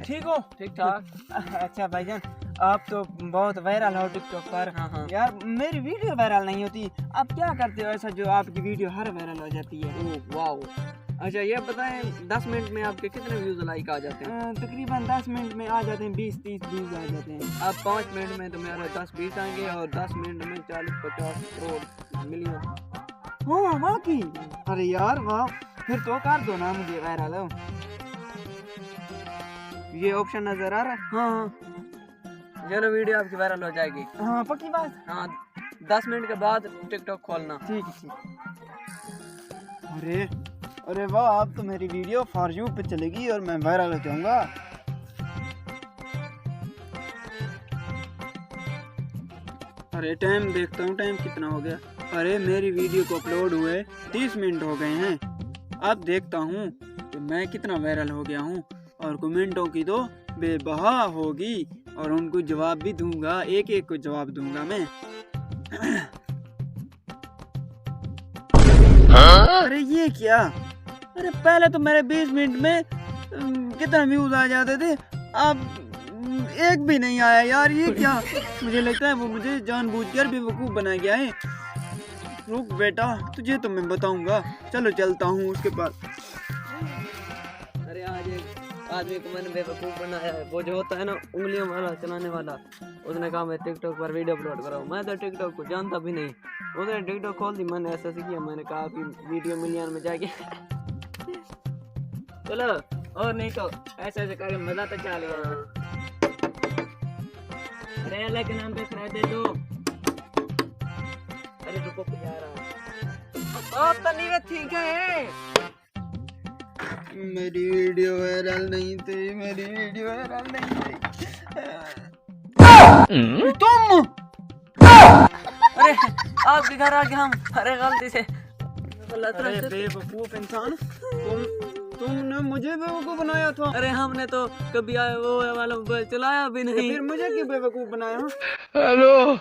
ठीक हो? ठीक ठाक। अच्छा भाईजान, आप तो बहुत वायरल हो टिकटॉक पर। हाँ। यार मेरी वीडियो वायरल नहीं होती, आप क्या करते हो ऐसा जो आपकी वीडियो हर वायरल हो जाती है? Oh wow. अच्छा ये बताएं 10 मिनट में आपके कितने व्यूज लाइक आ जाते हैं? तकरीबन 10 मिनट में आ जाते हैं, 20-30 व्यूज आ जाते हैं। अब 5 मिनट में तो मेरे 10-20 आएंगे और 10 मिनट में 40-50 करोड़ मिलियन। हाँ वाकई, अरे यार वाह, फिर तो कर दो ना मुझे वायरल हो। ये ऑप्शन नजर आ रहा है? हाँ चलो वीडियो आपकी वायरल हो जाएगी। हाँ पक्की बात। हाँ 10 मिनट के बाद टिकटॉक खोलना। ठीक है ठीक। अरे अरे वाह, अब तो मेरी वीडियो फॉर यू पे चलेगी और मैं वायरल हो जाऊंगा। अरे टाइम देखता हूँ, टाइम कितना हो गया। अरे मेरी वीडियो को अपलोड हुए 30 मिनट हो गए हैं। अब देखता हूँ कि मैं कितना वायरल हो गया हूँ, और कमेंटों की तो बेबहा होगी और उनको जवाब भी दूंगा, एक एक को जवाब दूंगा मैं। अरे ये क्या, अरे पहले तो मेरे 20 मिनट में कितना व्यूज आ जाते थे, अब एक भी नहीं आया यार, ये क्या? मुझे लगता है वो मुझे जानबूझकर बेवकूफ़ बना गया है। रुक बेटा, तुझे तो मैं बताऊंगा, चलो चलता हूँ उसके पास। अरे आज एक आदमी को मैंने बेवकूफ़ बनाया है, वो जो होता है ना उंगलियों वाला चलाने वाला, उसने कहा मैं टिकटॉक पर वीडियो अपलोड कराऊँ। मैं तो टिकटॉक को जानता भी नहीं, उसने टिकटॉक खोल दी, मैंने ऐसा किया, मैंने कहा कि वीडियो मिलियन में जाके चलो, और नहीं तो ऐसे ऐसे करके मजा तो चल गया। अरे अल्लाह के नाम पे खरीद दे दो। अरे रुको यार, ठीक है। मेरी वीडियो वायरल नहीं थी, मेरी वीडियो वायरल नहीं थी। तुम अरे आपके घर आ गए हम, अरे गलती से। अरे बेवकूफ इंसान, तुमने मुझे बेवकूफ बनाया था। अरे हमने तो कभी वो वाला मोबाइल चलाया भी नहीं, फिर मुझे क्यों बेवकूफ बनाया? हेलो